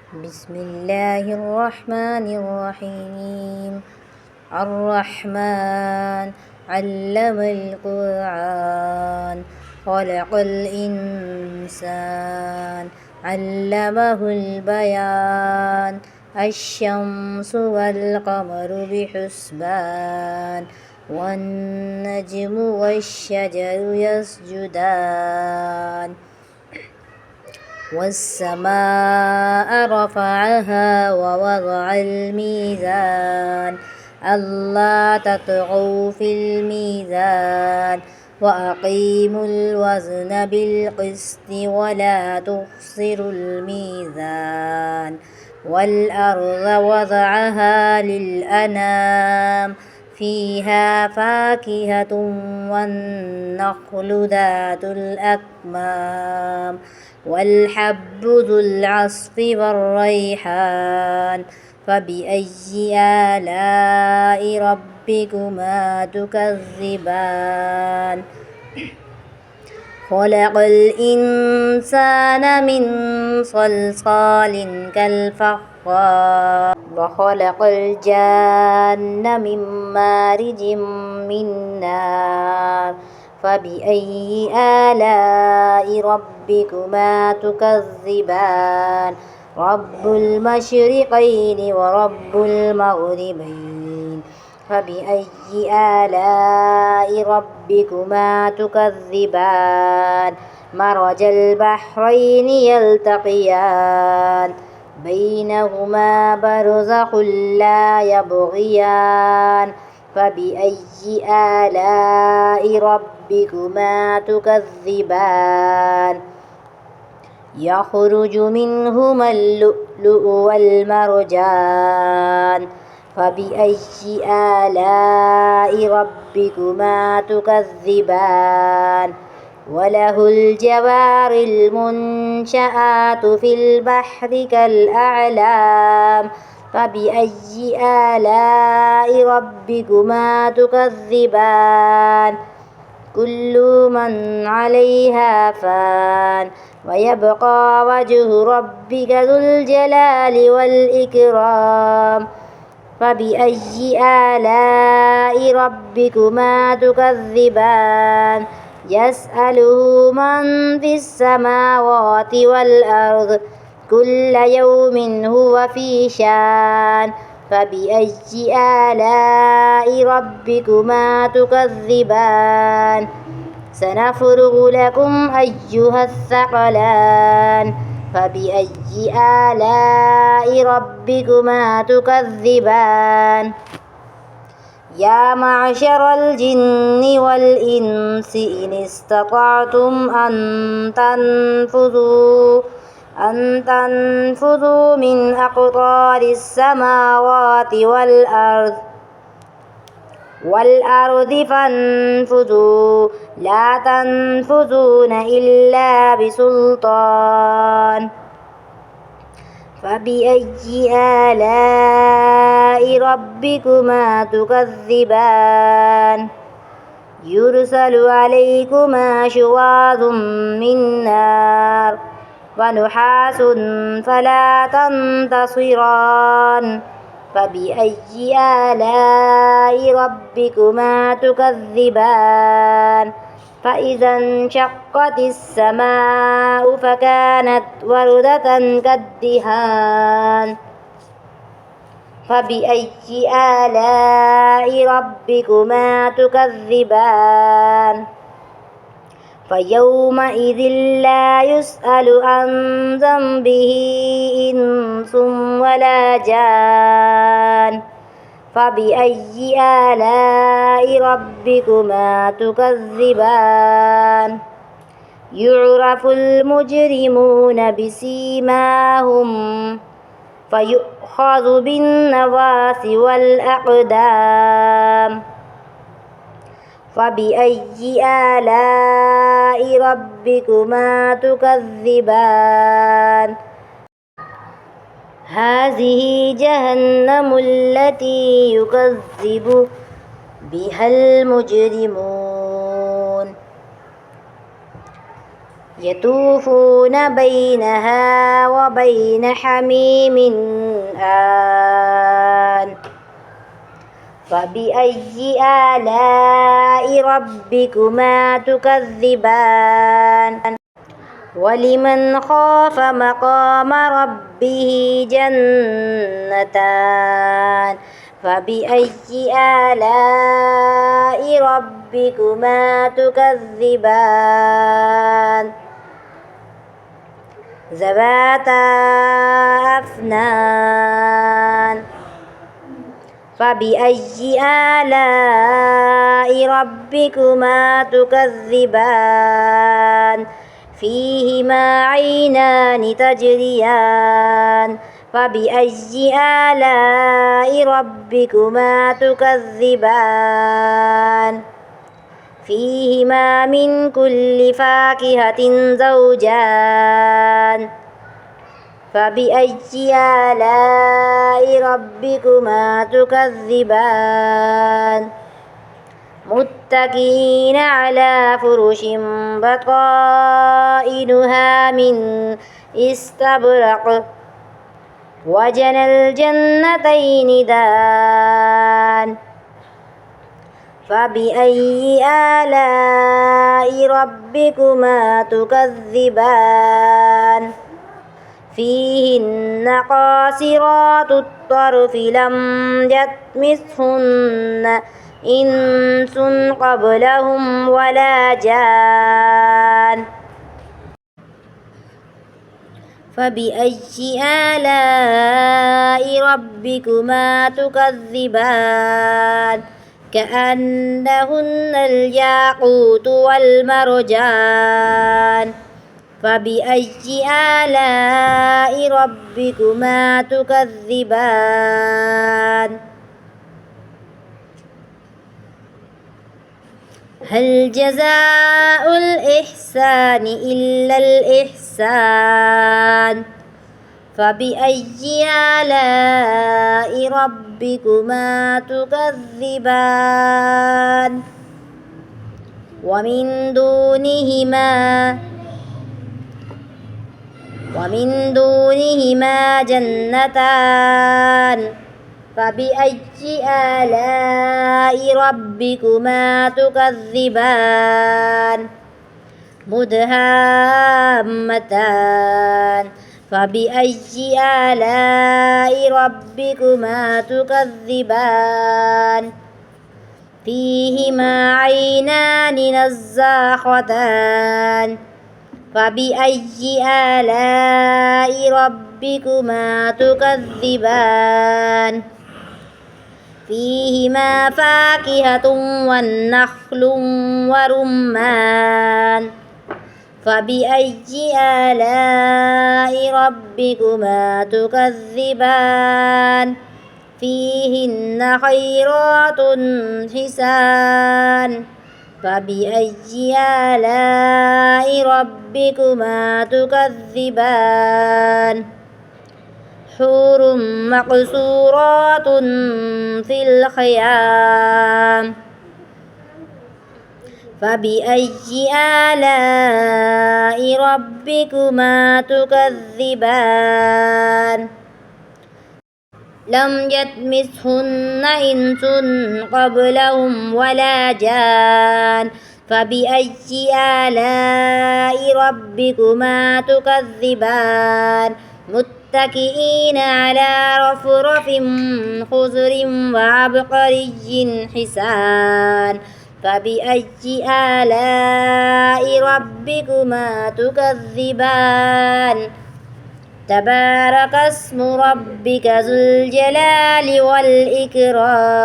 بسم الله الرحمن الرحيم. الرحمن علم القرآن خلق الإنسان علمه البيان الشمس والقمر بحسبان والنجم والشجر يسجدان والسماء رفعها ووضع الميزان ألا تطغوا في الميزان وأقيموا الوزن بالقسط ولا تخسروا الميزان والأرض وضعها للأنام فيها فاكهة والنخل ذات الأكمام والحب ذو العصف والريحان فبأي آلاء ربكما تكذبان خلق الإنسان من صلصال كالفخار وخلق الجان من مارج من نار فبأي آلاء ربكما تكذبان رب المشرقين ورب المغربين فبأي آلاء ربكما تكذبان مرج البحرين يلتقيان بينهما برزخ لا يبغيان فبأي آلاء ربكما تكذبان يخرج منهما اللؤلؤ والمرجان فبأي آلاء ربكما تكذبان وله الجوار المنشآت في البحر كالأعلام فبأي آلاء ربكما تكذبان كل من عليها فان ويبقى وجه ربك ذو الجلال والإكرام فبأي آلاء ربكما تكذبان يسأله من في السماوات والأرض كل يوم هو في شان فبأي آلاء ربكما تكذبان سنفرغ لكم أيها الثقلان فبأي آلاء ربكما تكذبان يا معشر الجن والإنس إن استطعتم أن تنفذوا من أقطار السماوات والأرض فانفذوا لا تنفذون إلا بسلطان فبأي آلاء ربكما تكذبان يرسل عليكما شواظ من نار ونحاس فلا تنتصران فبأي آلاء ربكما تكذبان فإذا انشقت السماء فكانت وردة كالدهان فبأي آلاء ربكما تكذبان فيومئذ لا يسأل عن ذنبه إنس ولا جان فبأي آلاء ربكما تكذبان يعرف المجرمون بسيماهم فيؤخذ بالنواصي والأقدام فبأي آلاء ربكما تكذبان هذه جهنم التي يكذب بها المجرمون يطوفون بينها وبين حميم آن فبأي آلاء ربكما تكذبان ولمن خاف مقام ربه جنتان فبأي آلاء ربكما تكذبان ذواتا أفنان فبأي آلاء ربكما تكذبان فيهما عينان تجريان فبأي آلاء ربكما تكذبان فيهما من كل فاكهة زوجان فبأي آلاء ربكما تكذبان متكئين على فرش بطائنها من استبرق وجنى الجنتين دان فبأي آلاء ربكما تكذبان فيهن قاصرات الطرف لم يطمثهن إنس قبلهم ولا جان فبأي آلاء ربكما تكذبان كأنهن الياقوت والمرجان فبأي آلاء ربكما تكذبان هل جزاء الإحسان إلا الإحسان فبأي آلاء ربكما تكذبان ومن دونهما جنتان فبأي آلاء ربكما تكذبان مدهامتان فبأي آلاء ربكما تكذبان فيهما عينان نزاختان فبأي آلاء ربكما تكذبان فيهما فاكهة والنخل ورمان فبأي آلاء ربكما تكذبان فيهن خيرات حسان فبأي آلاء ربكما تكذبان حور مقصورات في الخيام فبأي آلاء ربكما تكذبان لم يطمثهن إنس قبلهم ولا جان فبأي آلاء ربكما تكذبان متكئين على رفرف خضر وعبقري حسان فبأي آلاء ربكما تكذبان تبارك اسم ربك ذو الجلال والإكرام